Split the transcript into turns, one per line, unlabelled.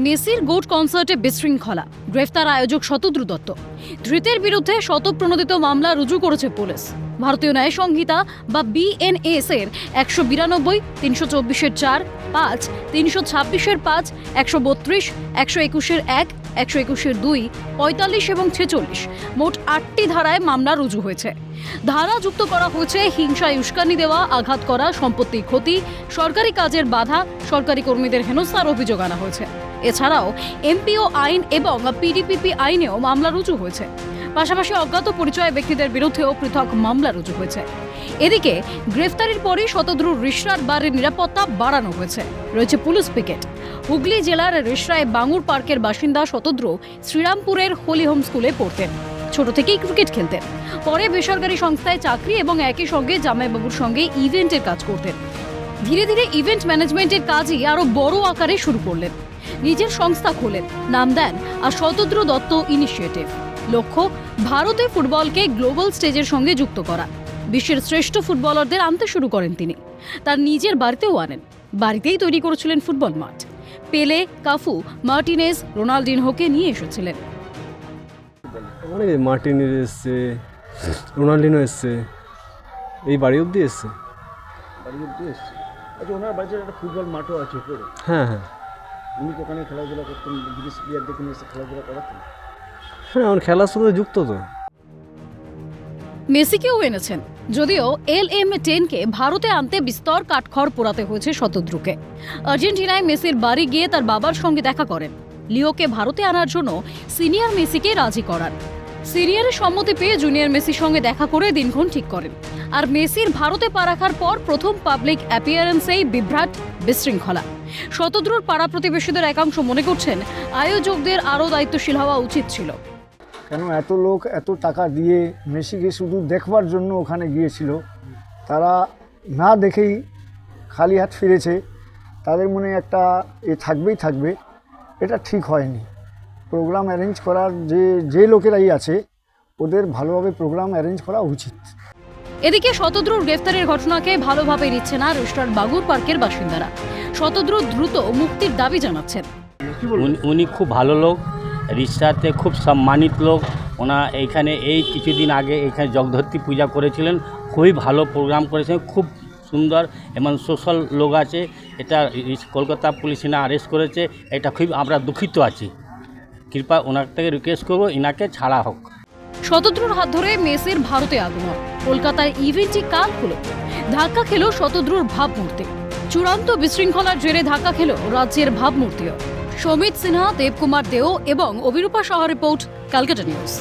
মেসির গোট কনসার্টে বিশৃঙ্খলা, গ্রেফতার আয়োজক শতদ্রু দত্ত। ধৃতের বিরুদ্ধে শতপ্রণোদিত মামলা রুজু করেছে পুলিশ। ভারতীয় ন্যায় সংহিতা বা BNS এর 192, 324-এর 4, 5, 326-এর 5, 132, 121-এর 1, 121-এর 2, 45 এবং 46 মোট 8টি ধারায় মামলা রুজু হয়েছে। ধারা যুক্ত করা হয়েছে হিংসায় উস্কানি দেওয়া, আঘাত করা, সম্পত্তির ক্ষতি, সরকারি কাজের বাধা, সরকারি কর্মীদের হেনস্থার অভিযোগ আনা হয়েছে। এছাড়াও MPO আইন এবং PDPP আইনেও মামলা রুজু হয়েছে। পাশাপাশি অজ্ঞাত পরিচয় ব্যক্তিদের বিরুদ্ধেও পৃথক মামলা রুজু হয়েছে। এদিকে গ্রেফতারির পরই শতদ্রুর রিষড়ার বাড়ির নিরাপত্তা বাড়ানো হয়েছে। রয়েছে পুলিশ পিকেট। হুগলি জেলার রিষড়ায় বাঙুর পার্কের বাসিন্দা শতদ্রু শ্রীরামপুরের হোলি হোম স্কুলে পড়তেন। ছোট থেকেই ক্রিকেট খেলতেন। পরে বেসরকারি সংস্থায় চাকরি এবং একই সঙ্গে জামাইবাবুর সঙ্গে ইভেন্টের কাজ করতেন। ধীরে ধীরে ইভেন্ট ম্যানেজমেন্টের কাজই আরো বড় আকারে শুরু করলেন। নিজের সংস্থা খোলেন, নাম দেন আর শতদ্রু দত্ত ইনিশিয়েটিভ। লক্ষ্য ভারতে ফুটবলকে গ্লোবাল স্টেজের সঙ্গে যুক্ত করা। বিশ্বের শ্রেষ্ঠ ফুটবলারদের আনতে শুরু করেন তিনি। তার নিজের বাড়িতেও আনেন। বাড়িতেই তৈরি করেছিলেন ফুটবল মাঠ। পেলে, কাফু, মার্টিনেজ, রোনাল্ডিনহোকে নিয়ে এসেছিলেন।
মানে মার্টিনেজ এসছে, রোনাল্ডিনো এসছে, এই বাড়ি অবধি এসছে।
আচ্ছা, ওনার বাড়িতে একটা ফুটবল মাঠও আছে উপরে।
হ্যাঁ হ্যাঁ
উনি তো ওখানে খেলাধুলা করতেন, বিদেশি প্লেয়ারদেরকে নিয়ে এসে খেলাধুলা করাতেন।
হ্যাঁ, আমার খেলার সাথে যুক্ত তো।
মেসিকেও এনেছেন, যদিও LM10কে ভারতে আনতে বিস্তর কাঠখড় পোড়াতে হয়েছে শতদ্রুকে। আর্জেন্টিনায় মেসির বাড়ি গিয়ে তার বাবার সঙ্গে দেখা করেন। লিওকে ভারতে আনার জন্য সিনিয়র মেসিকে রাজি করান। সিনিয়রের সম্মতি পেয়ে জুনিয়র মেসির সঙ্গে দেখা করে দিনক্ষণ ঠিক করেন। আর মেসির ভারতে পা রাখার পর প্রথম পাবলিক অ্যাপিয়ারেন্সেই বিভ্রাট, বিশৃঙ্খলা। শতদ্রুর পাড়া প্রতিবেশীদের একাংশ মনে করছেন আয়োজকদের আরও দায়িত্বশীল হওয়া উচিত ছিল।
কেন এত লোক এত টাকা দিয়ে মেসিকে শুধু দেখবার জন্য ওখানে গিয়েছিল, তারা না দেখেই খালি হাত ফিরেছে। তাদের মনে একটা থাকবে, এটা ঠিক হয়নি। প্রোগ্রাম অ্যারেঞ্জ করার যে লোকেরাই আছে, ওদের ভালোভাবে প্রোগ্রাম অ্যারেঞ্জ করা উচিত।
এদিকে শতদ্রুর গ্রেফতারের ঘটনাকে ভালোভাবে নিচ্ছে না রিষড়ার বাঙুর পার্কের বাসিন্দারা। শতদ্রু দ্রুত মুক্তির দাবি জানাচ্ছেন।
উনি খুব ভালো লোক, রিষড়াতে খুব সম্মানিত লোক। এইখানে এই কিছুদিন আগে এখানে জগদ্ধত্রী পূজা করেছিলেন, খুবই ভালো প্রোগ্রাম করেছেন, খুব সুন্দর এবং সোশ্যাল লোক আছে। এটা কলকাতা পুলিশ এনে অ্যারেস্ট করেছে, এটা খুব আমরা দুঃখিত আছি। কৃপা ওনার থেকে রিকোয়েস্ট করবো ইনাকে ছাড়া হোক।
শতদ্রুর হাত ধরে মেসির ভারতে আগমন। কলকাতায় ইভেন্টটি কাল হলো। ধাক্কা খেল শতদ্রুর ভাবমূর্তি। চূড়ান্ত বিশৃঙ্খলার জেরে ধাক্কা খেল রাজ্যের ভাবমূর্তিও। সমিত সিনহা, দেবকুমার দেও এবং অভিরূপা সাহা রিপোর্ট, ক্যালকাটা নিউজ।